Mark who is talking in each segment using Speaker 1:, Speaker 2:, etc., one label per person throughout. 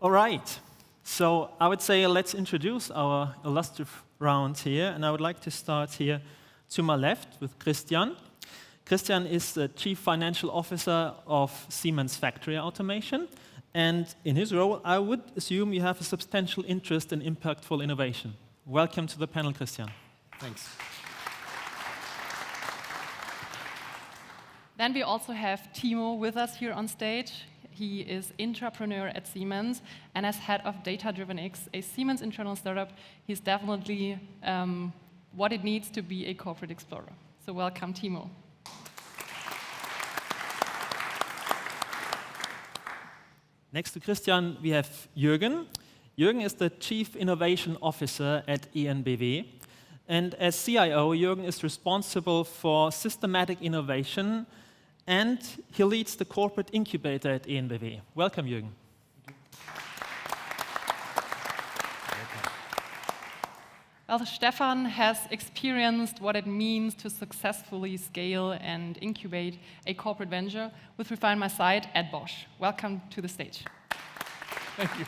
Speaker 1: All right. So I would say let's introduce our illustrious round here. And I would like to start here to my left with Christian. Christian is the Chief Financial Officer of Siemens Factory Automation. And in his role, I would assume you have a substantial interest in impactful innovation. Welcome to the panel, Christian.
Speaker 2: Thanks.
Speaker 3: Then we also have Timo with us here on stage. He is intrapreneur at Siemens, and as head of Data-Driven X, a Siemens internal startup, he's definitely what it needs to be a corporate explorer. So welcome, Timo.
Speaker 1: Next to Christian, we have Jürgen. Jürgen is the Chief Innovation Officer at ENBW. And as CIO, Jürgen is responsible for systematic innovation, and he leads the corporate incubator at ENBW. Welcome, Jürgen.
Speaker 3: Well, Stefan has experienced what it means to successfully scale and incubate a corporate venture with Refine My Site at Bosch. Welcome to the stage.
Speaker 1: Thank you.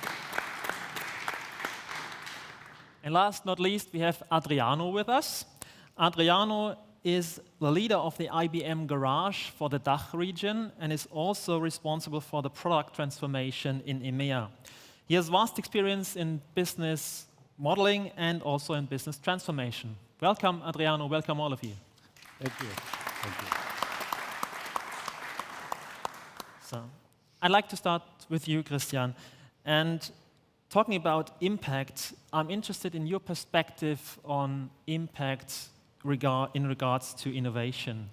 Speaker 1: And last not least, we have Adriano with us. Adriano is the leader of the IBM Garage for the DACH region and is also responsible for the product transformation in EMEA. He has vast experience in business modeling and also in business transformation. Welcome, Adriano. Welcome, all of you.
Speaker 2: Thank you. Thank you.
Speaker 1: So, I'd like to start with you, Christian. And talking about impact, I'm interested in your perspective on impact in regards to innovation.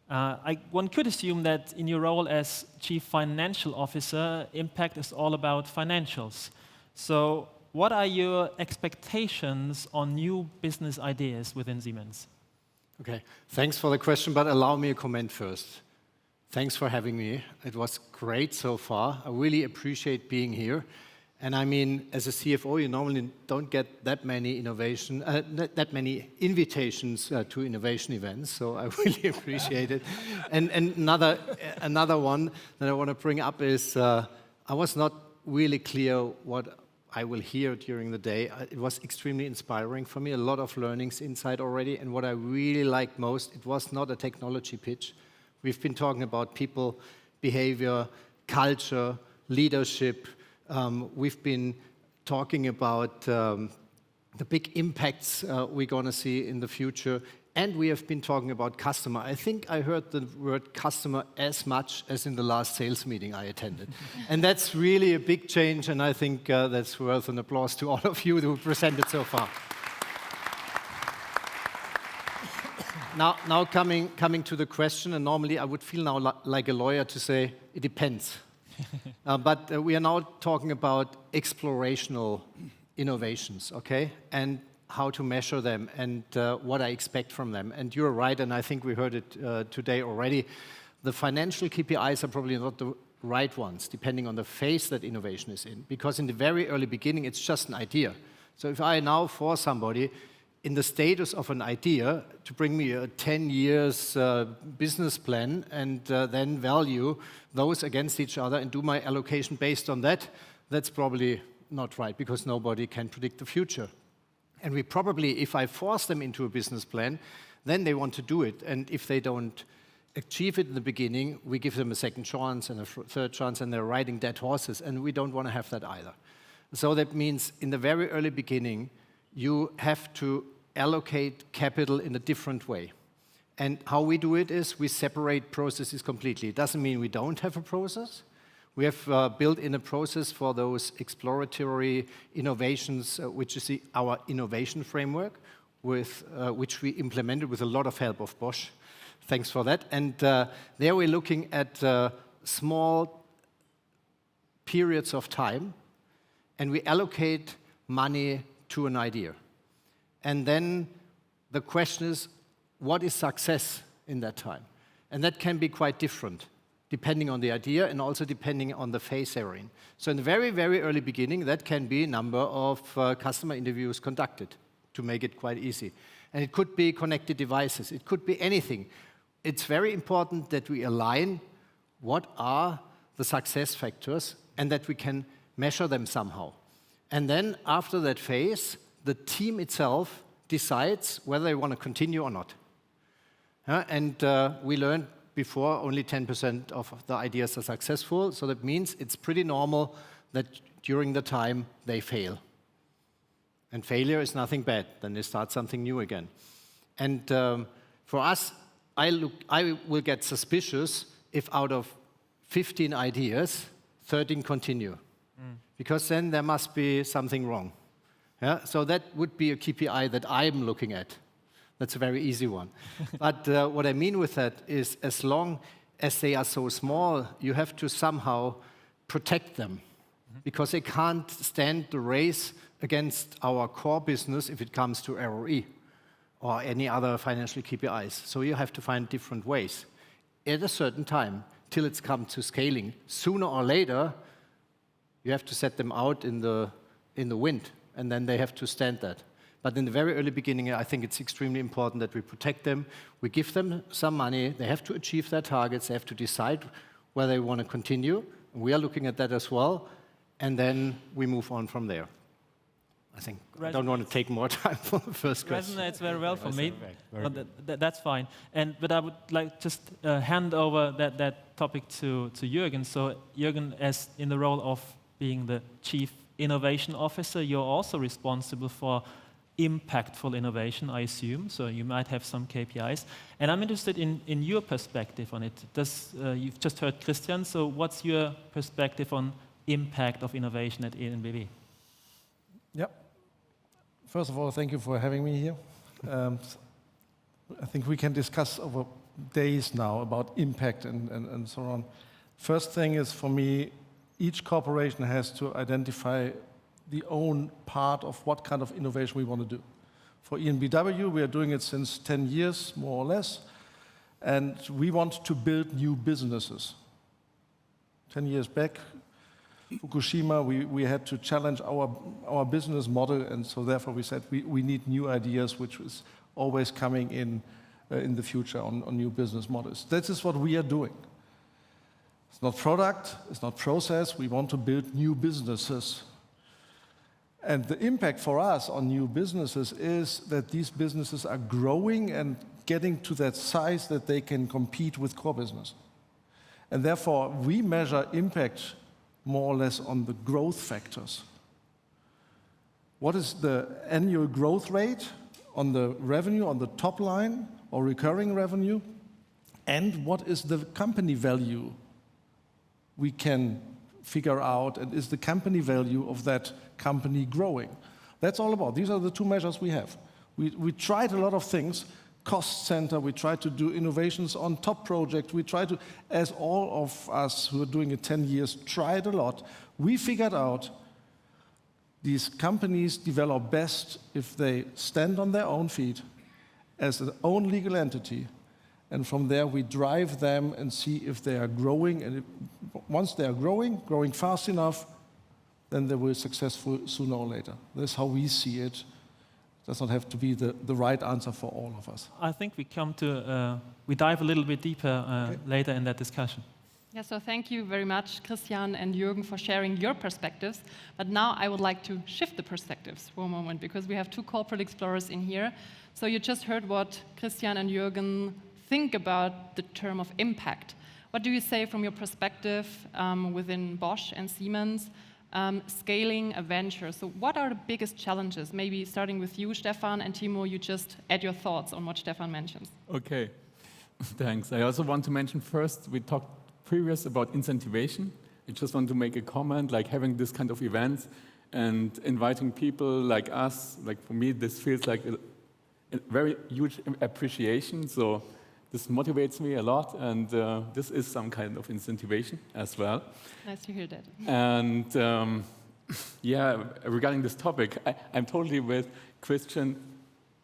Speaker 1: One could assume that in your role as Chief Financial Officer, impact is all about financials. So, what are your expectations on new business ideas within Siemens?
Speaker 2: Okay, thanks for the question, but allow me a comment first. Thanks for having me. It was great so far. I really appreciate being here. And I mean, as a CFO, you normally don't get that many invitations to innovation events. So I really appreciate it. And another one that I want to bring up is I was not really clear what I will hear during the day. It was extremely inspiring for me. A lot of learnings inside already. And what I really liked most, it was not a technology pitch. We've been talking about people, behavior, culture, leadership. We've been talking about the big impacts we're going to see in the future. And we have been talking about customer. I think I heard the word customer as much as in the last sales meeting I attended. And that's really a big change, and I think that's worth an applause to all of you who presented so far. Now coming to the question, and normally I would feel now like a lawyer to say, it depends. But we are now talking about explorational innovations, okay? And how to measure them and what I expect from them. And you're right, and I think we heard it today already. The financial KPIs are probably not the right ones, depending on the phase that innovation is in. Because in the very early beginning, it's just an idea. So if I now force somebody in the status of an idea to bring me a 10 years business plan and then value those against each other and do my allocation based on that, that's probably not right, because nobody can predict the future. And we probably, if I force them into a business plan, then they want to do it. And if they don't achieve it in the beginning, we give them a second chance and a third chance, and they're riding dead horses. And we don't want to have that either. So that means in the very early beginning, you have to allocate capital in a different way. And how we do it is we separate processes completely. It doesn't mean we don't have a process. We have built in a process for those exploratory innovations, which is our innovation framework, which we implemented with a lot of help of Bosch. Thanks for that. And there we're looking at small periods of time, and we allocate money to an idea. And then the question is, what is success in that time? And that can be quite different, depending on the idea and also depending on the phase they're in. So in the very, very early beginning, that can be a number of customer interviews conducted to make it quite easy. And it could be connected devices. It could be anything. It's very important that we align what are the success factors and that we can measure them somehow. And then after that phase, the team itself decides whether they want to continue or not. And we learned before only 10% of the ideas are successful, so that means it's pretty normal that during the time they fail. And failure is nothing bad, then they start something new again. And for us, I will get suspicious if out of 15 ideas, 13 continue. Because then there must be something wrong. Yeah? So that would be a KPI that I'm looking at. That's a very easy one. But what I mean with that is as long as they are so small, you have to somehow protect them. Because they can't stand the race against our core business if it comes to ROE or any other financial KPIs. So you have to find different ways. At a certain time, till it's come to scaling, sooner or later, you have to set them out in the wind, and then they have to stand that. But in the very early beginning, I think it's extremely important that we protect them. We give them some money. They have to achieve their targets. They have to decide whether they want to continue. We are looking at that as well. And then we move on from there. I think I don't want to take more time for the first question.
Speaker 1: Resonates very well for me, but that's fine. But I would like just hand over that topic to Jürgen. So Jürgen, as in the role of being the Chief Innovation Officer, you're also responsible for impactful innovation, I assume. So you might have some KPIs. And I'm interested in your perspective on it. You've just heard Christian, so what's your perspective on impact of innovation at ENBW?
Speaker 4: Yep. First of all, thank you for having me here. I think we can discuss over days now about impact and so on. First thing is, for me, each corporation has to identify the own part of what kind of innovation we want to do. For ENBW, we are doing it since 10 years, more or less, and we want to build new businesses. 10 years back, Fukushima, we had to challenge our business model, and so therefore we said we need new ideas, which is always coming in the future on new business models. That is what we are doing. It's not product, it's not process, we want to build new businesses. And the impact for us on new businesses is that these businesses are growing and getting to that size that they can compete with core business. And therefore, we measure impact more or less on the growth factors. What is the annual growth rate on the revenue, on the top line, or recurring revenue? And what is the company value we can figure out, and is the company value of that company growing? That's all about. These are the two measures we have. We tried a lot of things, cost center, we tried to do innovations on top project, we tried to, as all of us who are doing it 10 years, tried a lot. We figured out these companies develop best if they stand on their own feet as an own legal entity, and from there we drive them and see if they are growing, and once they are growing fast enough, then they will be successful sooner or later. That's how we see it. It does not have to be the right answer for all of us.
Speaker 1: I think we dive a little bit deeper later in that discussion.
Speaker 3: Yeah, so thank you very much, Christian and Jürgen, for sharing your perspectives. But now I would like to shift the perspectives for a moment, because we have two corporate explorers in here. So you just heard what Christian and Jürgen think about the term of impact. What do you say from your perspective within Bosch and Siemens, scaling a venture? So what are the biggest challenges? Maybe starting with you, Stefan, and Timo, you just add your thoughts on what Stefan mentions.
Speaker 5: Okay, thanks. I also want to mention first, we talked previous about incentivation. I just want to make a comment, like having this kind of events and inviting people like us, like for me, this feels like a very huge appreciation. So this motivates me a lot, and this is some kind of incentivation as well.
Speaker 3: Nice to hear that.
Speaker 5: And yeah, regarding this topic, I'm totally with Christian,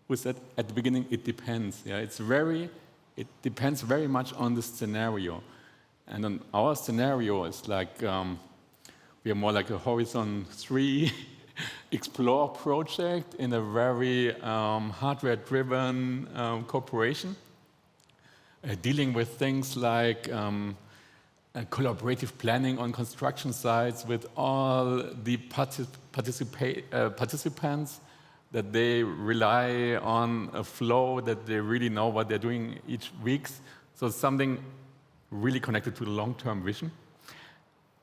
Speaker 5: who said at the beginning, it depends. Yeah, it depends very much on the scenario. And on our scenario, it's like we are more like a Horizon 3 Explore project in a very hardware-driven corporation, dealing with things like collaborative planning on construction sites with all the participants, that they rely on a flow, that they really know what they're doing each week. So something really connected to the long-term vision.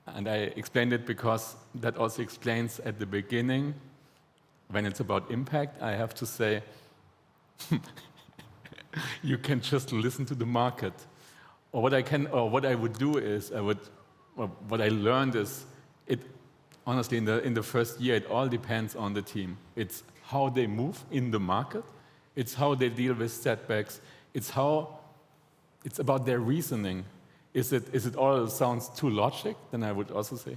Speaker 5: And I explained it because that also explains at the beginning, when it's about impact, I have to say, you can just listen to the market. Or what I would do is, what I learned is, honestly, in the first year, it all depends on the team. It's how they move in the market. It's how they deal with setbacks. It's about their reasoning. Is it all sounds too logic? Then I would also say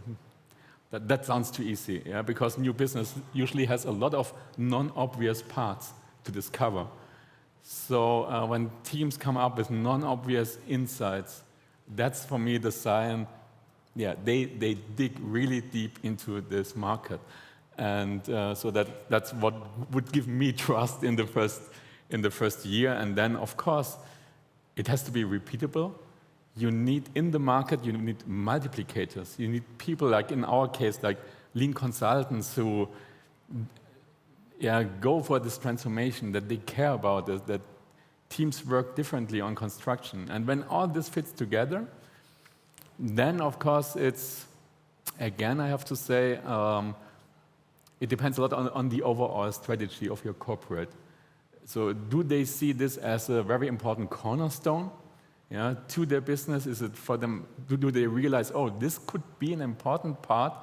Speaker 5: that sounds too easy. Yeah, because new business usually has a lot of non-obvious parts to discover. So when teams come up with non-obvious insights, that's for me the sign. Yeah, they dig really deep into this market, and so that's what would give me trust in the first year. And then, of course, it has to be repeatable. You need in the market, you need multiplicators. You need people like in our case, like lean consultants who go for this transformation, that they care about it, that teams work differently on construction. And when all this fits together, then of course it's, again, I have to say, it depends a lot on the overall strategy of your corporate. So do they see this as a very important cornerstone to their business? Is it for them, do they realize, oh, this could be an important part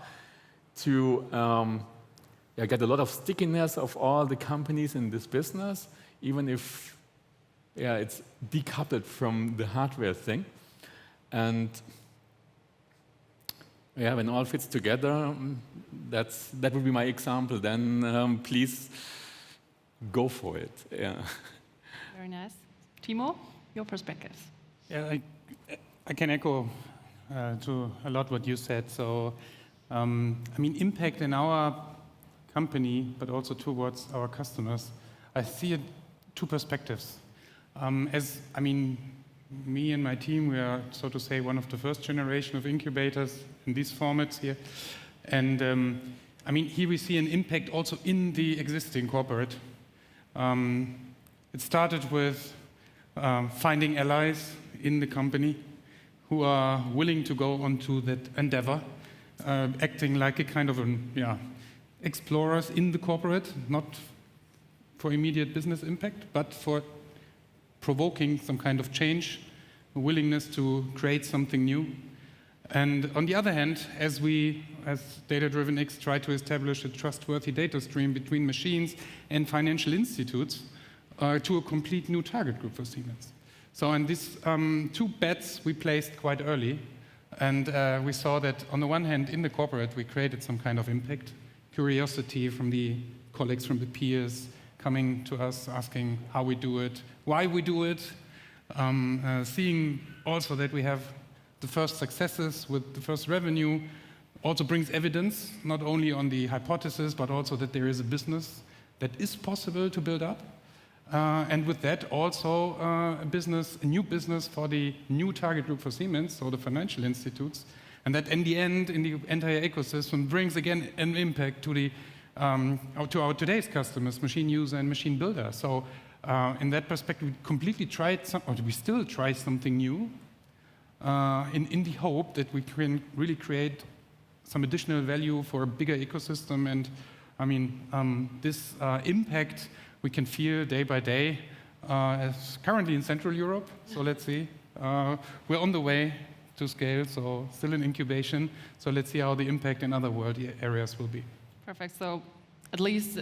Speaker 5: to get a lot of stickiness of all the companies in this business, even if it's decoupled from the hardware thing. And when all fits together, that would be my example. Then please go for it. Yeah.
Speaker 3: Very nice. Timo, your perspectives.
Speaker 6: Yeah, I can echo to a lot what you said. So, I mean, impact in our company, but also towards our customers, I see it two perspectives. Me and my team, we are, so to say, one of the first generation of incubators in these formats here. And here we see an impact also in the existing corporate. It started with finding allies in the company who are willing to go onto that endeavor, acting like a kind of explorers in the corporate, not for immediate business impact, but for provoking some kind of change, a willingness to create something new. And on the other hand, as Data-Driven X try to establish a trustworthy data stream between machines and financial institutes to a complete new target group for Siemens. So on these two bets we placed quite early, and we saw that on the one hand, in the corporate, we created some kind of impact, curiosity from the colleagues, from the peers, coming to us, asking how we do it, why we do it, seeing also that we have the first successes with the first revenue, also brings evidence, not only on the hypothesis, but also that there is a business that is possible to build up. And with that, also a new business for the new target group for Siemens, so the financial institutes. And that in the end, in the entire ecosystem, brings again an impact to our today's customers, machine user and machine builder. So in that perspective, we completely we still try something new in the hope that we can really create some additional value for a bigger ecosystem. And this impact we can feel day by day, as currently in Central Europe. So let's see. We're on the way to scale, so still in incubation. So let's see how the impact in other world areas will be.
Speaker 3: Perfect. So at least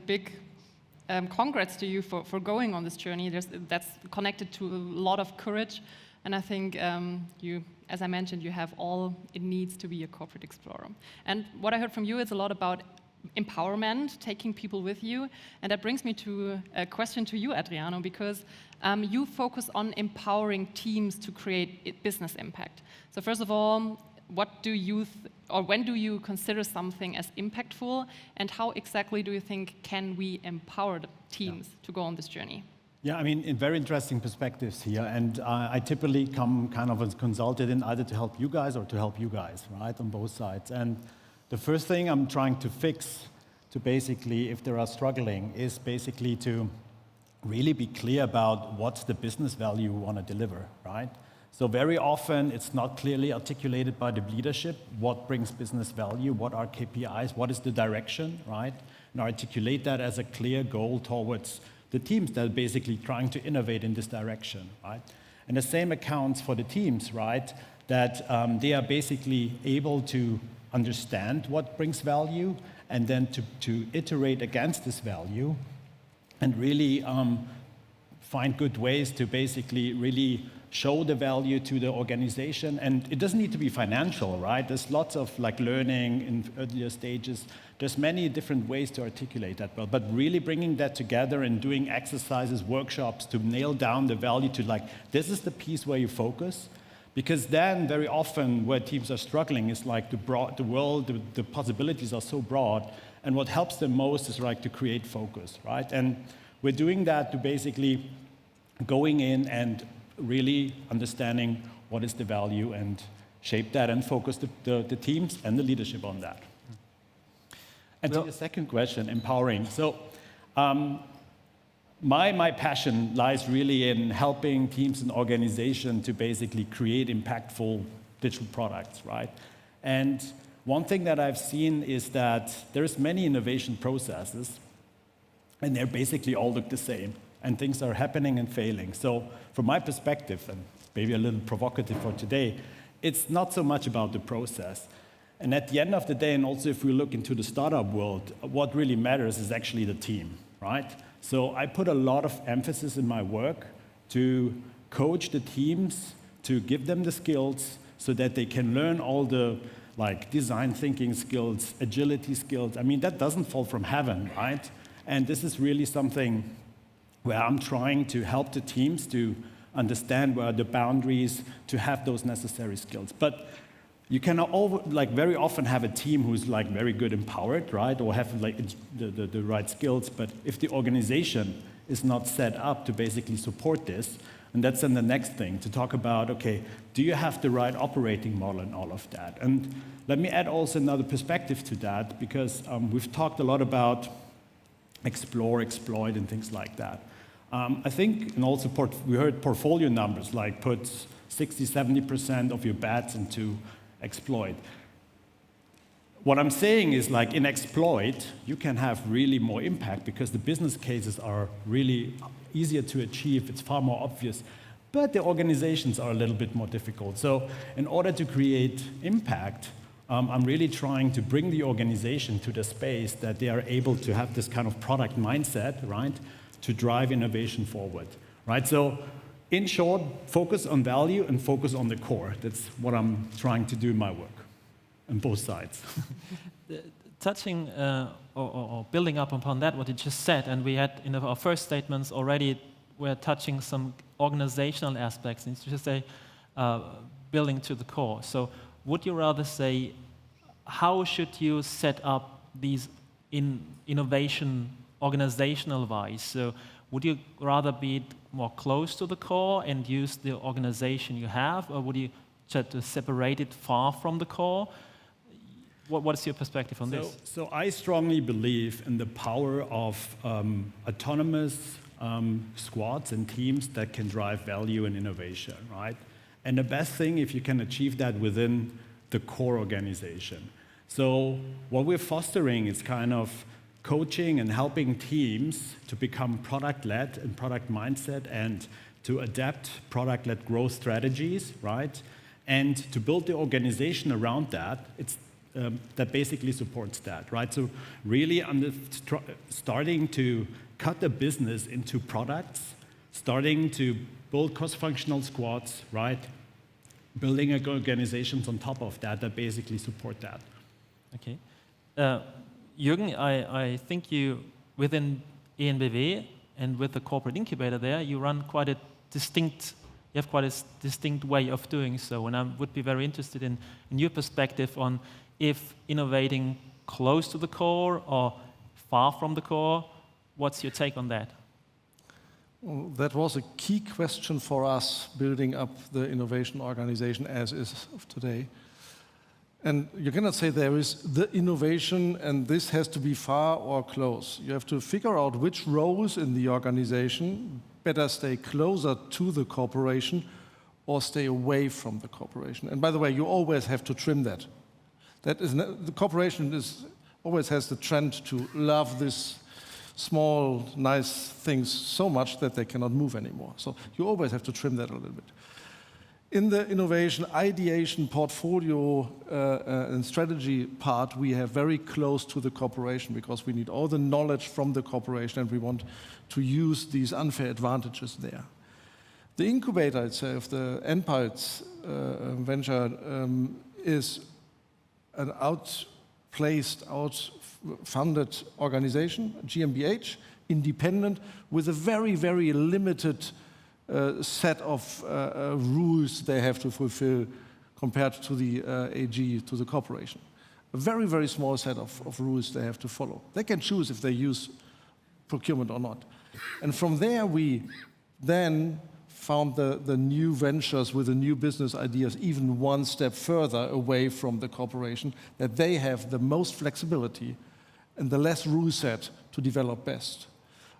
Speaker 3: big congrats to you for going on this journey. That's connected to a lot of courage. And I think you, as I mentioned, you have all it needs to be a corporate explorer. And what I heard from you is a lot about empowerment, taking people with you. And that brings me to a question to you, Adriano, because you focus on empowering teams to create business impact. So first of all, what do you when do you consider something as impactful, and how exactly do you think can we empower the teams to go on this journey?
Speaker 7: Yeah, I mean, in very interesting perspectives here, and I typically come kind of as a consultant in either to help you guys or to help you guys, right, on both sides. And the first thing I'm trying to fix, to basically, if they are struggling, is basically to really be clear about what's the business value we want to deliver, right? So very often it's not clearly articulated by the leadership what brings business value, what are KPIs, what is the direction, right? And articulate that as a clear goal towards the teams that are basically trying to innovate in this direction, right? And the same accounts for the teams, right? That they are basically able to understand what brings value and then to iterate against this value and really find good ways to basically really show the value to the organization. And it doesn't need to be financial, right? There's lots of like learning in earlier stages. There's many different ways to articulate that well, but really bringing that together and doing exercises, workshops to nail down the value to like, this is the piece where you focus. Because then very often where teams are struggling is like the world, the possibilities are so broad. And what helps them most is like to create focus, right? And we're doing that to basically going in and really understanding what is the value and shape that and focus the teams and the leadership on that. And to the second question, empowering. So my passion lies really in helping teams and organizations to basically create impactful digital products, right? And one thing that I've seen is that there's many innovation processes, and they basically all look the same, and things are happening and failing. So from my perspective, and maybe a little provocative for today, it's not so much about the process. And at the end of the day, and also if we look into the startup world, what really matters is actually the team, right? So I put a lot of emphasis in my work to coach the teams, to give them the skills so that they can learn all the like design thinking skills, agility skills. I mean, that doesn't fall from heaven, right? And this is really something where I'm trying to help the teams to understand where are the boundaries, to have those necessary skills. But you can very often have a team who's like very good empowered, right, or have like the right skills. But if the organization is not set up to basically support this, and that's then the next thing to talk about. Okay, do you have the right operating model and all of that? And let me add also another perspective to that because we've talked a lot about explore, exploit, and things like that. I think, and also we heard portfolio numbers like put 60-70% of your bets into exploit. What I'm saying is like in exploit, you can have really more impact because the business cases are really easier to achieve. It's far more obvious, but the organizations are a little bit more difficult. So in order to create impact, I'm really trying to bring the organization to the space that they are able to have this kind of product mindset, right, to drive innovation forward, right? So in short, focus on value and focus on the core. That's what I'm trying to do in my work, on both sides.
Speaker 1: Touching or building up upon that, what you just said, and we had in our first statements already, we're touching some organizational aspects, and you just say building to the core. So would you rather say, how should you set up these innovation organizational-wise? So would you rather be more close to the core and use the organization you have, or would you try to separate it far from the core? What is your perspective on this?
Speaker 7: So I strongly believe in the power of autonomous squads and teams that can drive value and innovation, right? And the best thing if you can achieve that within the core organization. So what we're fostering is kind of coaching and helping teams to become product-led and product mindset and to adapt product-led growth strategies, right? And to build the organization around that. It's that basically supports that, right? So really starting to cut the business into products, starting to build cross-functional squads, right? Building organizations on top of that that basically support that.
Speaker 1: Okay. Jürgen, I think you, within ENBW and with the corporate incubator there, you have quite a distinct way of doing so. And I would be very interested in your perspective on if innovating close to the core or far from the core. What's your take on that?
Speaker 4: Well, that was a key question for us building up the innovation organization as is of today. And you cannot say there is the innovation and this has to be far or close. You have to figure out which roles in the organization better stay closer to the corporation or stay away from the corporation. And by the way, you always have to trim that. The corporation always has the trend to love this small, nice things so much that they cannot move anymore. So you always have to trim that a little bit. In the innovation, ideation, portfolio, and strategy part, we have very close to the corporation because we need all the knowledge from the corporation and we want to use these unfair advantages there. The incubator itself, the Enpulse venture, is an out-funded organization, GmbH, independent, with a very, very limited set of rules they have to fulfill compared to the AG, to the corporation. A very, very small set of rules they have to follow. They can choose if they use procurement or not. And from there, we then found the new ventures with the new business ideas even one step further away from the corporation, that they have the most flexibility and the less rule set to develop best.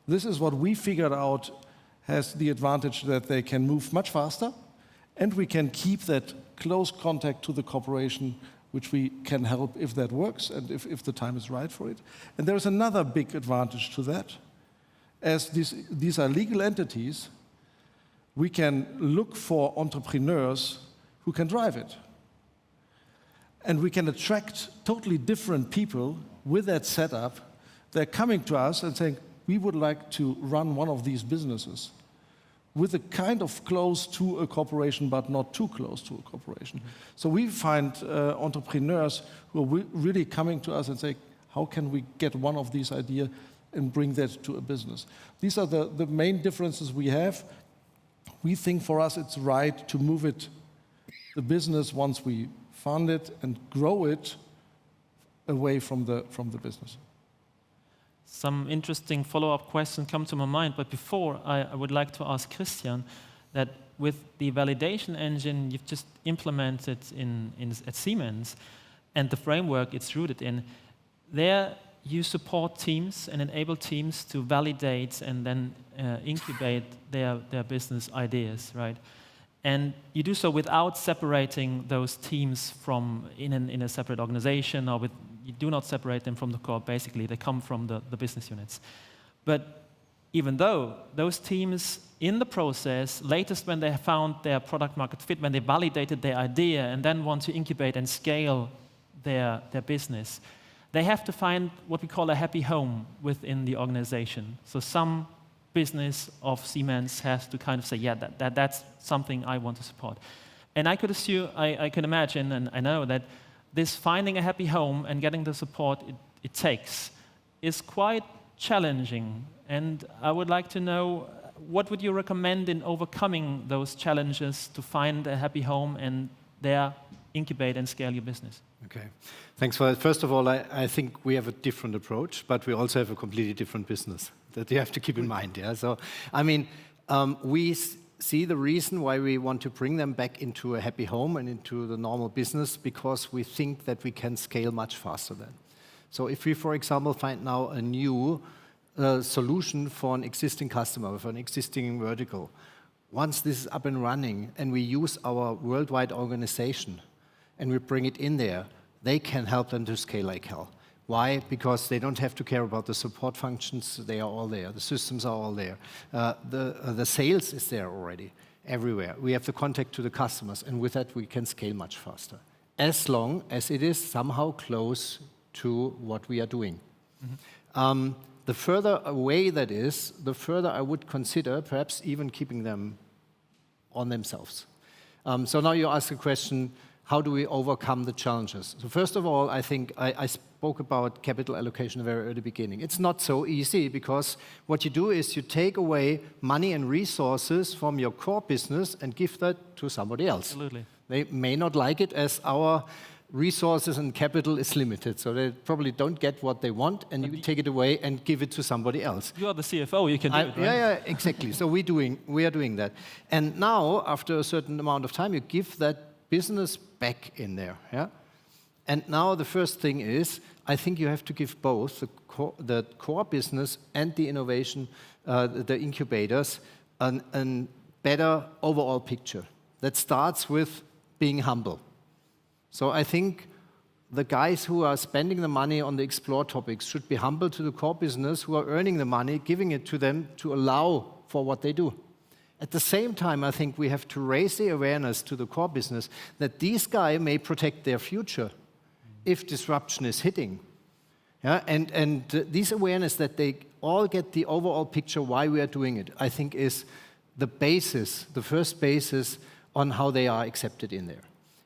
Speaker 4: This is what we figured out has the advantage that they can move much faster, and we can keep that close contact to the corporation, which we can help if that works and if the time is right for it. And there is another big advantage to that. As these are legal entities, we can look for entrepreneurs who can drive it. And we can attract totally different people with that setup. They're coming to us and saying, we would like to run one of these businesses with a kind of close to a corporation, but not too close to a corporation. So we find entrepreneurs who are really coming to us and say, how can we get one of these ideas and bring that to a business? These are the main differences we have. We think for us it's right to move the business once we fund it and grow it away from the business.
Speaker 1: Some interesting follow-up questions come to my mind, but before I would like to ask Christian that with the validation engine you've just implemented at Siemens and the framework it's rooted in, there you support teams and enable teams to validate and then incubate their business ideas, right? And you do so without separating those teams from in a separate organization, or you do not separate them from the core. Basically, they come from the business units. But even though those teams in the process, latest when they found their product market fit, when they validated their idea and then want to incubate and scale their business, they have to find what we call a happy home within the organization. So some business of Siemens has to kind of say, yeah, that's something I want to support. And I could assume, I can imagine, and I know that this finding a happy home and getting the support it takes is quite challenging. And I would like to know, what would you recommend in overcoming those challenges to find a happy home and there incubate and scale your business?
Speaker 2: Okay, thanks for that. First of all, I think we have a different approach, but we also have a completely different business that you have to keep in mind. Yeah. So, I mean, we see the reason why we want to bring them back into a happy home and into the normal business, because we think that we can scale much faster then. So, if we, for example, find now a new solution for an existing customer, for an existing vertical, once this is up and running and we use our worldwide organization and we bring it in there, they can help them to scale like hell. Why? Because they don't have to care about the support functions. They are all there. The systems are all there. The sales is there already, everywhere. We have the contact to the customers, and with that we can scale much faster, as long as it is somehow close to what we are doing. Mm-hmm. The further away that is, the further I would consider perhaps even keeping them on themselves. So now you ask a question, how do we overcome the challenges? So first of all, I think I spoke about capital allocation very early beginning. It's not so easy, because what you do is you take away money and resources from your core business and give that to somebody else.
Speaker 1: Absolutely.
Speaker 2: They may not like it as our resources and capital is limited. So they probably don't get what they want, and you take it away and give it to somebody else.
Speaker 1: You are the CFO, you can do it, right?
Speaker 2: Yeah, exactly. So we are doing that. And now, after a certain amount of time, you give that business back in there. Yeah? And now the first thing is, I think you have to give both the core business and the innovation, the incubators, a better overall picture. That starts with being humble. So I think the guys who are spending the money on the explore topics should be humble to the core business who are earning the money, giving it to them to allow for what they do. At the same time, I think we have to raise the awareness to the core business that these guys may protect their future if disruption is hitting. Yeah? And this awareness that they all get the overall picture why we are doing it, I think is the basis, the first basis on how they are accepted in there.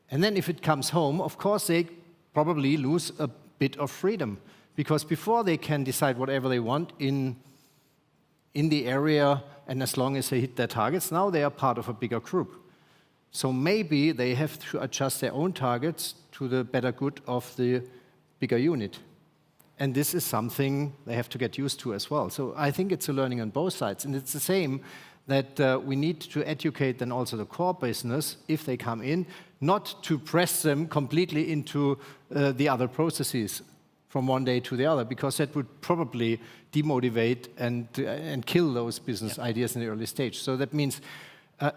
Speaker 2: And then if it comes home, of course, they probably lose a bit of freedom, because before they can decide whatever they want in the area, and as long as they hit their targets, now they are part of a bigger group. So maybe they have to adjust their own targets to the better good of the bigger unit. And this is something they have to get used to as well. So I think it's a learning on both sides. And it's the same that we need to educate then also the core business, if they come in, not to press them completely into the other processes from one day to the other, because that would probably demotivate and kill those business ideas in the early stage. So that means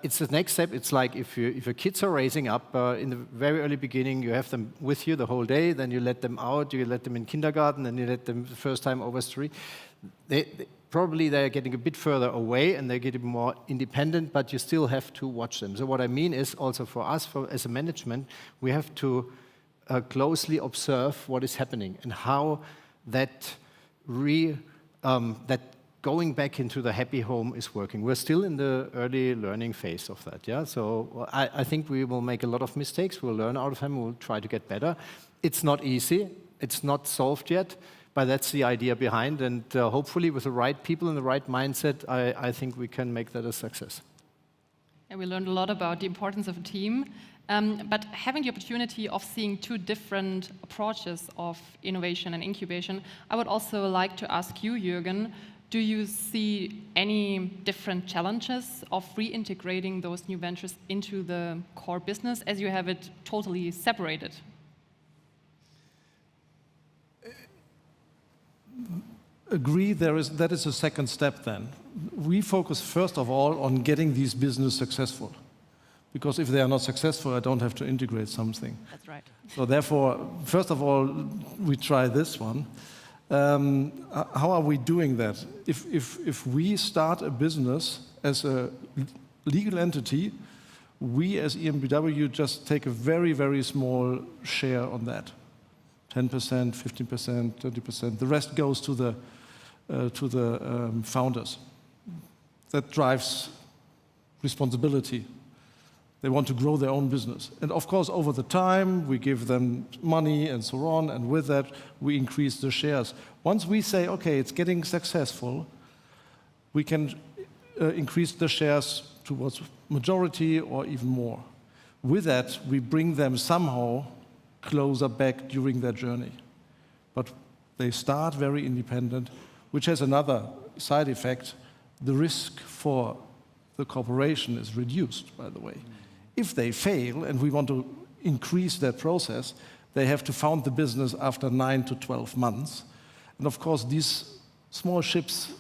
Speaker 2: it's the next step. It's like if your kids are raising up in the very early beginning, you have them with you the whole day, then you let them out, you let them in kindergarten, then you let them the first time over street. Probably they're getting a bit further away and they're getting more independent, but you still have to watch them. So what I mean is also for us, as a management, we have to closely observe what is happening and how that going back into the happy home is working. We're still in the early learning phase of that, yeah? So I think we will make a lot of mistakes. We'll learn out of them. We'll try to get better. It's not easy. It's not solved yet, but that's the idea behind. And hopefully with the right people and the right mindset, I think we can make that a success.
Speaker 3: And we learned a lot about the importance of a team. But having the opportunity of seeing two different approaches of innovation and incubation, I would also like to ask you, Jürgen, do you see any different challenges of reintegrating those new ventures into the core business as you have it totally separated?
Speaker 4: Agree, that is a second step then. We focus first of all on getting these businesses successful. Because if they are not successful, I don't have to integrate something.
Speaker 3: That's right.
Speaker 4: So therefore, first of all, we try this one. How are we doing that? If we start a business as a legal entity, we as EnBW just take a very, very small share on that. 10%, 15%, 20%. The rest goes to the founders. That drives responsibility. They want to grow their own business. And of course, over the time, we give them money and so on, and with that, we increase the shares. Once we say, okay, it's getting successful, we can increase the shares towards majority or even more. With that, we bring them somehow closer back during their journey. But they start very independent, which has another side effect. The risk for the corporation is reduced, by the way. If they fail and we want to increase that process, they have to found the business after 9 to 12 months. And of course, these small ships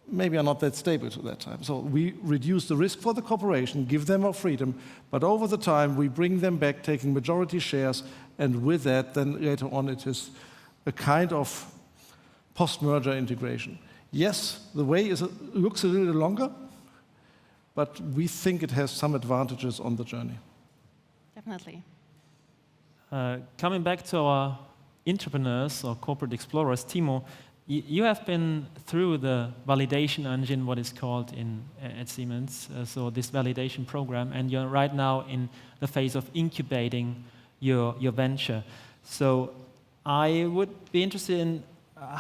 Speaker 4: maybe are not that stable to that time. So we reduce the risk for the corporation, give them more freedom, but over the time we bring them back, taking majority shares, and with that, then later on it is a kind of post-merger integration. Yes, the way looks a little longer, but we think it has some advantages on the journey.
Speaker 3: Definitely.
Speaker 1: Coming back to our entrepreneurs or corporate explorers, Timo, you have been through the validation engine, what is called at Siemens, so this validation program, and you're right now in the phase of incubating your venture. So I would be interested in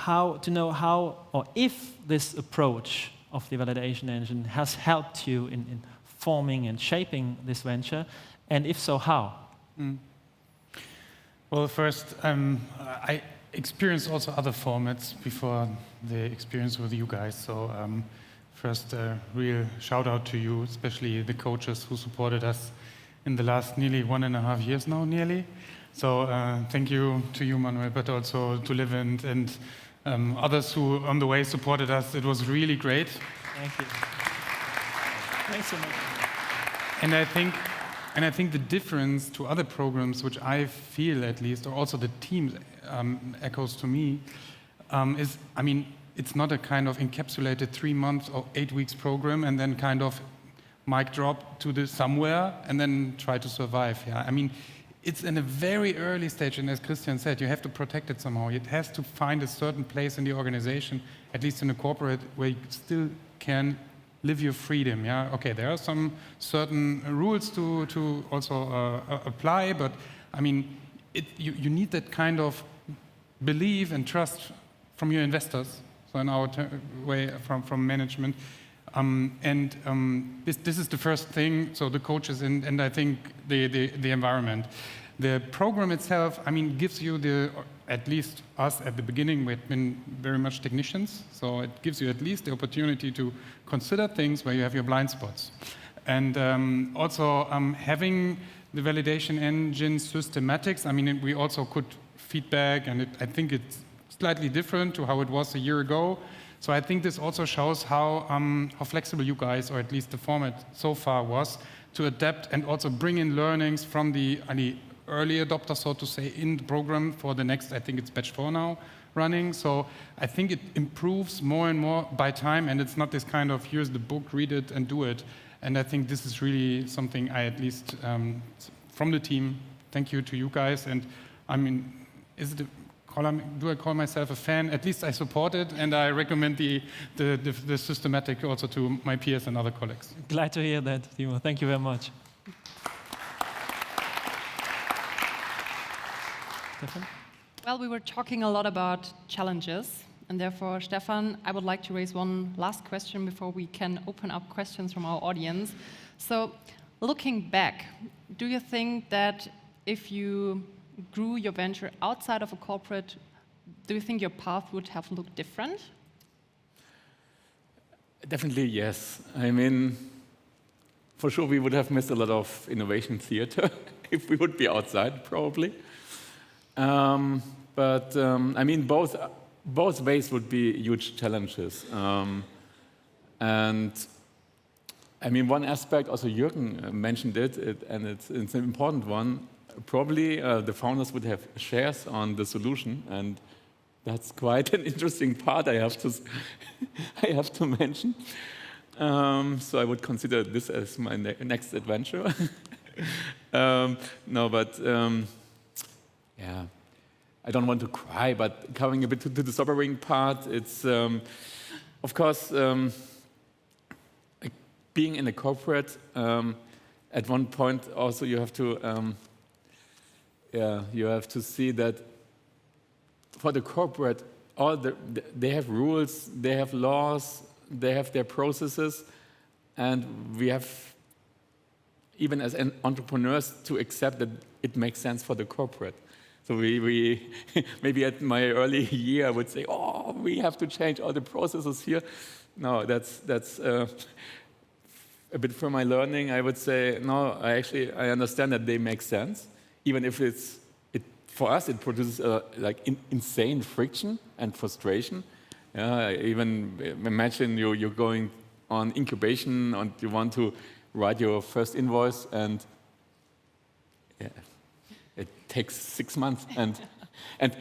Speaker 1: to know how or if this approach of the validation engine has helped you in forming and shaping this venture, and if so, how?
Speaker 6: Well, first, I experienced also other formats before the experience with you guys. So first, real shout out to you, especially the coaches who supported us in the last nearly 1.5 years now, nearly. So thank you to you, Manuel, but also to Levent and others who on the way supported us. It was really great.
Speaker 1: Thank you. Thanks so much.
Speaker 6: And I think the difference to other programs, which I feel at least, or also the team echoes to me, is, I mean, it's not a kind of encapsulated 3 months or 8 weeks program and then kind of mic drop to the somewhere and then try to survive. Yeah, I mean, it's in a very early stage, and as Christian said, you have to protect it somehow. It has to find a certain place in the organization, at least in a corporate, where you still can live your freedom. Yeah, okay, there are some certain rules to also apply, but I mean, you need that kind of belief and trust from your investors. So in our way from management. This is the first thing, so the coaches and I think the environment. The program itself, I mean, gives you at least us at the beginning, we've been very much technicians, so it gives you at least the opportunity to consider things where you have your blind spots. And also having the validation engine systematics, I mean, we also could feedback, and I think it's slightly different to how it was a year ago. So I think this also shows how flexible you guys, or at least the format so far was, to adapt and also bring in learnings from the early adopters, so to say, in the program for the next, I think it's batch 4 now running. So I think it improves more and more by time, and it's not this kind of, here's the book, read it and do it. And I think this is really something I at least, from the team, thank you to you guys. And I mean, do I call myself a fan? At least I support it, and I recommend the systematic also to my peers and other colleagues.
Speaker 1: Glad to hear that, Timo. Thank you very much. Stefan?
Speaker 3: Well, we were talking a lot about challenges, and therefore, Stefan, I would like to raise one last question before we can open up questions from our audience. So, looking back, do you think that if you grew your venture outside of a corporate, do you think your path would have looked different?
Speaker 5: Definitely yes. I mean, for sure we would have missed a lot of innovation theater if we would be outside, probably. But I mean, both ways would be huge challenges. And I mean, one aspect, also Jürgen mentioned it, and it's an important one. Probably the founders would have shares on the solution, and that's quite an interesting part I have to mention. So I would consider this as my next adventure. No, but yeah, I don't want to cry, but coming a bit to the sobering part, it's of course like being in a corporate. At one point, also you have to. You have to see that for the corporate, they have rules, they have laws, they have their processes, and we have, even as entrepreneurs, to accept that it makes sense for the corporate. So we maybe at my early year, I would say, oh, we have to change all the processes here. No, that's a bit from my learning. I would say, no, I understand that they make sense. Even if for us, it produces insane friction and frustration. Even imagine you're going on incubation and you want to write your first invoice, and it takes 6 months. And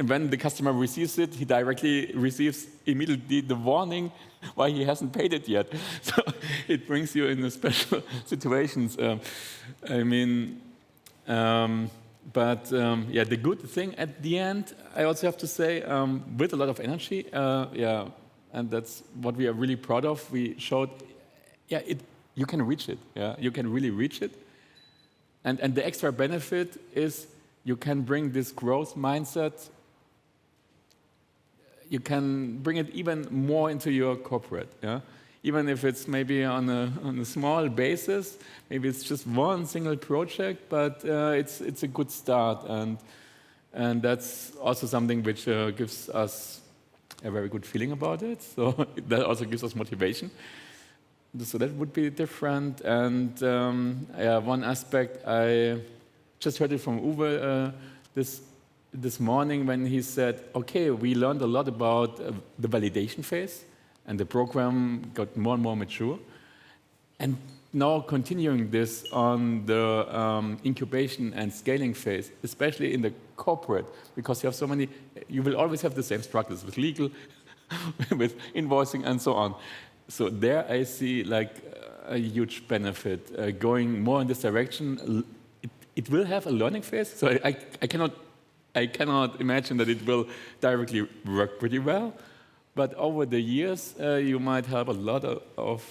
Speaker 5: when the customer receives it, he directly receives immediately the warning why he hasn't paid it yet. So it brings you in special situations. The good thing at the end, I also have to say, with a lot of energy, and that's what we are really proud of. We showed, you can reach it. Yeah, you can really reach it. And the extra benefit is you can bring this growth mindset. You can bring it even more into your corporate. Yeah. Even if it's maybe on a small basis, maybe it's just one single project, but it's a good start. And And that's also something which gives us a very good feeling about it. So that also gives us motivation. So that would be different. And one aspect, I just heard it from Uwe this morning when he said, okay, we learned a lot about the validation phase, and the program got more and more mature. And now continuing this on the incubation and scaling phase, especially in the corporate, because you have so many, you will always have the same struggles with legal, with invoicing and so on. So there I see like a huge benefit going more in this direction. It will have a learning phase, so I cannot imagine that it will directly work pretty well. But over the years, you might have a lot of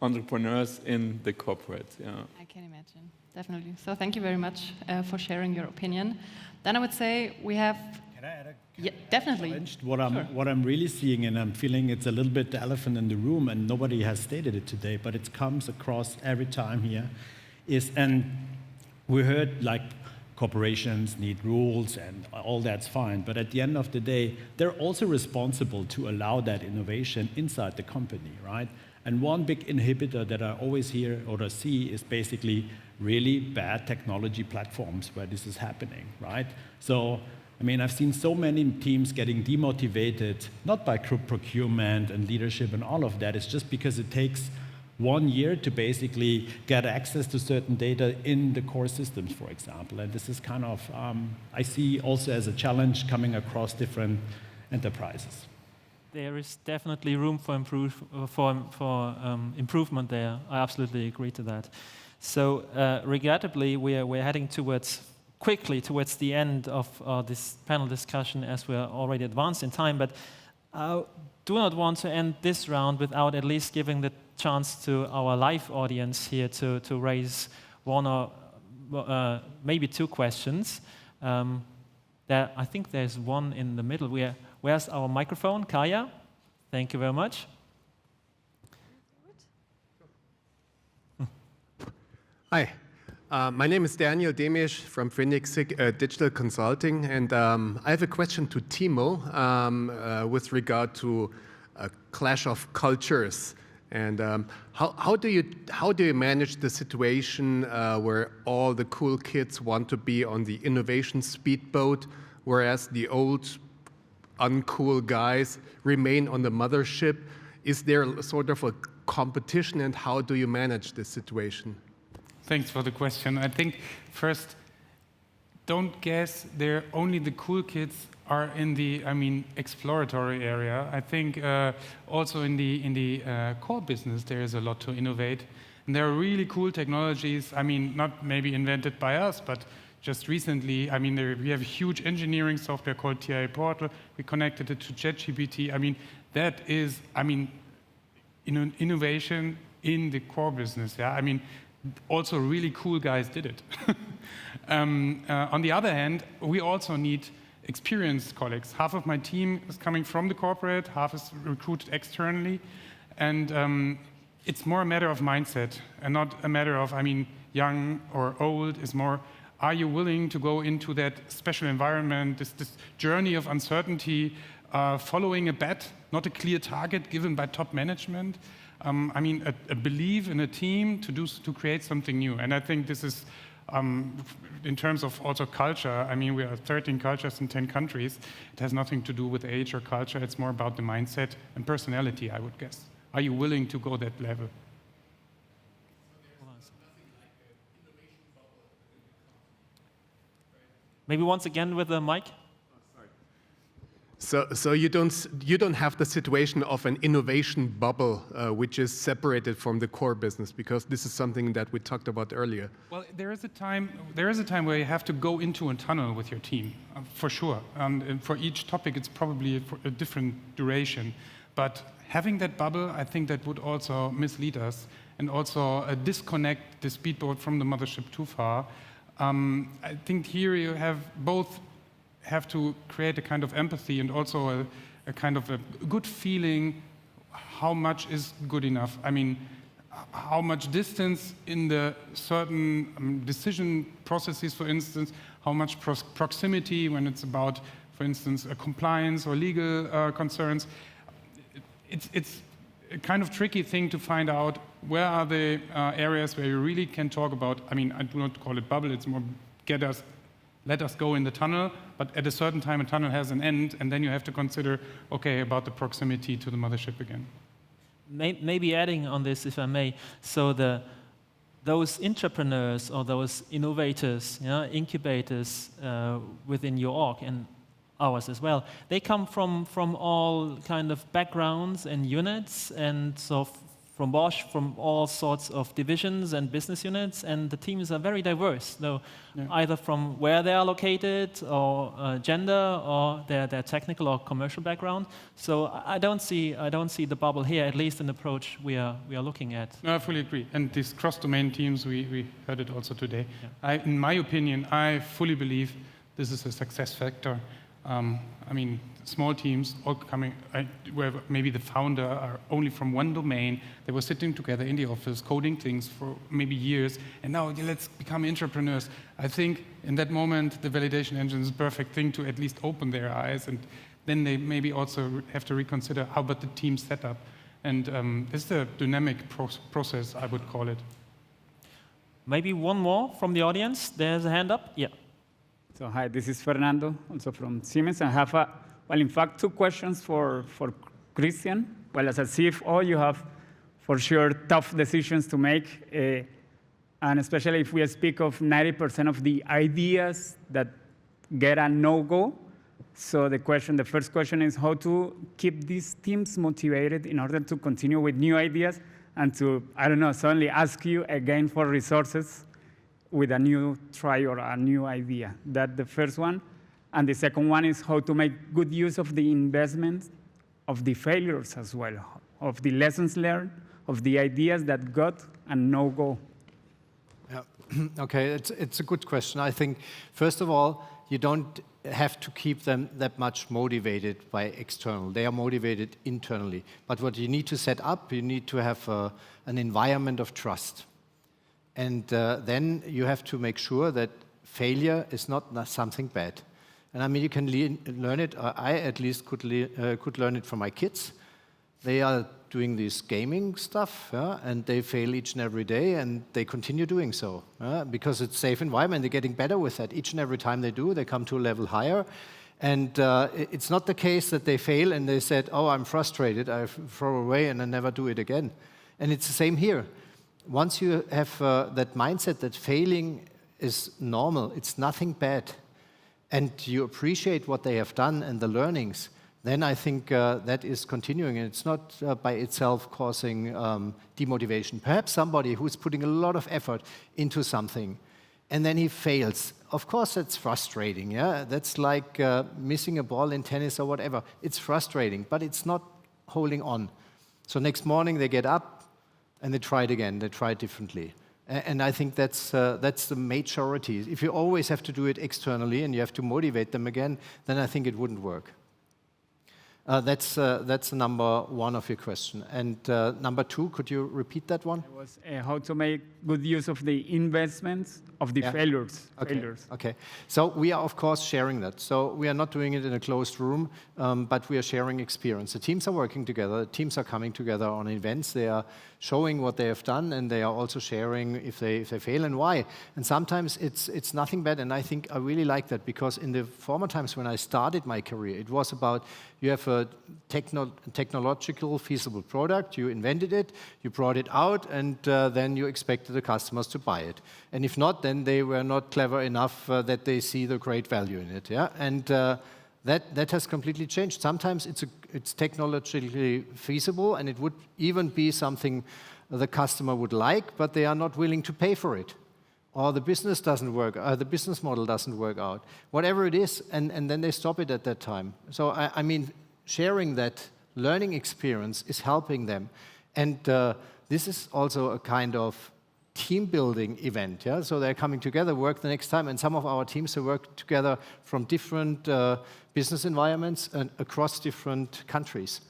Speaker 5: entrepreneurs in the corporate. Yeah.
Speaker 3: I can imagine, definitely. So thank you very much for sharing your opinion. Then I would say we have...
Speaker 7: Can I add a
Speaker 3: Yeah, definitely.
Speaker 7: What I'm really seeing, and I'm feeling it's a little bit the elephant in the room, and nobody has stated it today, but it comes across every time here, and we heard like corporations need rules and all that's fine, but at the end of the day, they're also responsible to allow that innovation inside the company, right? And one big inhibitor that I always hear or see is basically really bad technology platforms where this is happening, right? So, I mean, I've seen so many teams getting demotivated, not by procurement and leadership and all of that, it's just because it takes 1 year to basically get access to certain data in the core systems, for example. And this is kind of, I see also as a challenge coming across different enterprises.
Speaker 1: There is definitely room for improvement there. I absolutely agree to that. So regrettably, we're heading quickly towards the end of this panel discussion as we're already advanced in time, but I do not want to end this round without at least giving the chance to our live audience here to raise one or maybe two questions. I think there's one in the middle. Where's our microphone? Kaya? Thank you very much.
Speaker 8: Hi, my name is Daniel Demisch from Phoenix Digital Consulting, and I have a question to Timo with regard to a clash of cultures. And how do you manage the situation where all the cool kids want to be on the innovation speedboat, whereas the old uncool guys remain on the mothership? Is there sort of a competition, and how do you manage this situation?
Speaker 6: Thanks for the question. I think first, don't guess they're only the cool kids are in the, exploratory area. I think also in the core business there is a lot to innovate. And there are really cool technologies, not maybe invented by us, but just recently, we have a huge engineering software called TI Portal. We connected it to ChatGPT. That is, innovation in the core business. Yeah, also really cool guys did it. On the other hand, we also need experienced colleagues. Half of my team is coming from the corporate, half is recruited externally, and it's more a matter of mindset and not a matter of, young or old. It's more, are you willing to go into that special environment, this journey of uncertainty, following a bet, not a clear target given by top management? A belief in a team to create something new. And I think this is, in terms of also culture, we are 13 cultures in 10 countries. It has nothing to do with age or culture. It's more about the mindset and personality, I would guess. Are you willing to go that level?
Speaker 1: Maybe once again with the mic.
Speaker 8: So you don't have the situation of an innovation bubble which is separated from the core business, because this is something that we talked about earlier.
Speaker 6: Well, there is a time where you have to go into a tunnel with your team, for sure. And for each topic, it's probably a different duration. But having that bubble, I think that would also mislead us and also disconnect the speedboat from the mothership too far. I think here you have to create a kind of empathy and also a kind of a good feeling. How much is good enough? How much distance in the certain decision processes, for instance, how much proximity when it's about, for instance, compliance or legal concerns. It's a kind of tricky thing to find out where are the areas where you really can talk about, I mean, I do not call it bubble, it's more let us go in the tunnel, but at a certain time a tunnel has an end, and then you have to consider, okay, about the proximity to the mothership again.
Speaker 1: Maybe adding on this, if I may, so those entrepreneurs or those innovators, incubators within your org and ours as well, they come from all kind of backgrounds and units, and so from Bosch, from all sorts of divisions and business units, and the teams are very diverse, though, either from where they are located, or gender, or their technical or commercial background. So I don't see the bubble here, at least in the approach we are looking at.
Speaker 6: No, I fully agree. And these cross-domain teams, we heard it also today. Yeah. In my opinion, I fully believe this is a success factor. I mean, small teams all coming, where maybe the founder are only from one domain. They were sitting together in the office, coding things for maybe years, and now let's become entrepreneurs. I think in that moment, the validation engine is a perfect thing to at least open their eyes, and then they maybe also have to reconsider how about the team setup. And it's a dynamic process, I would call it.
Speaker 1: Maybe one more from the audience. There's a hand up. Yeah.
Speaker 9: So hi, this is Fernando, also from Siemens. I have, in fact, two questions for Christian. Well, as a CFO, you have, for sure, tough decisions to make, and especially if we speak of 90% of the ideas that get a no-go. So the first question is how to keep these teams motivated in order to continue with new ideas and to, I don't know, suddenly ask you again for resources with a new try or a new idea. That's the first one. And the second one is how to make good use of the investment of the failures as well, of the lessons learned, of the ideas that got and no go.
Speaker 2: Yeah. Okay, it's a good question. I think, first of all, you don't have to keep them that much motivated by external. They are motivated internally. But what you need to set up, you need to have an environment of trust. And then you have to make sure that failure is not something bad. And I mean, you can learn it. I at least could learn it from my kids. They are doing this gaming stuff, and they fail each and every day, and they continue doing so because it's a safe environment. They're getting better with that. Each and every time they do, they come to a level higher. And it's not the case that they fail and they said, oh, I'm frustrated, I throw away and I never do it again. And it's the same here. Once you have that mindset that failing is normal, it's nothing bad, and you appreciate what they have done and the learnings, then I think that is continuing, and it's not by itself causing demotivation. Perhaps somebody who's putting a lot of effort into something, and then he fails. Of course, that's frustrating, yeah? That's like missing a ball in tennis or whatever. It's frustrating, but it's not holding on. So next morning they get up, and they try it again, they try it differently. And I think that's the majority. If you always have to do it externally and you have to motivate them again, then I think it wouldn't work. That's number one of your question. And number two, could you repeat that one?
Speaker 9: It was how to make good use of the investments of the failures.
Speaker 2: Okay. So we are, of course, sharing that. So we are not doing it in a closed room, but we are sharing experience. The teams are working together. The teams are coming together on events. They are showing what they have done, and they are also sharing if they fail and why. And sometimes it's nothing bad, and I think I really like that, because in the former times when I started my career, it was about you have a technological feasible product, you invented it, you brought it out, and then you expected the customers to buy it. And if not, then they were not clever enough that they see the great value in it. Yeah? And that has completely changed. Sometimes it's technologically feasible, and it would even be something the customer would like, but they are not willing to pay for it. Or the business doesn't work, the business model doesn't work out. Whatever it is, and then they stop it at that time. So I mean, sharing that learning experience is helping them. And this is also a kind of team-building event. Yeah? So they're coming together, work the next time, and some of our teams have worked together from different business environments and across different countries.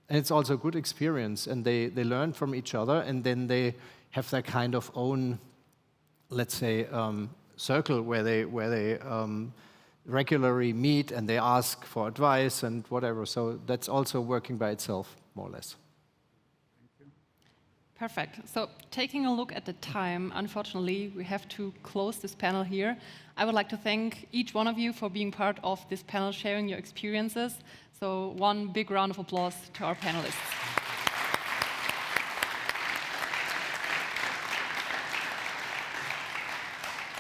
Speaker 2: And it's also a good experience, and they learn from each other, and then they have their kind of own, let's say, circle where they regularly meet and they ask for advice and whatever. So that's also working by itself, more or less.
Speaker 3: Perfect. So taking a look at the time, unfortunately, we have to close this panel here. I would like to thank each one of you for being part of this panel, sharing your experiences. So one big round of applause to our panelists.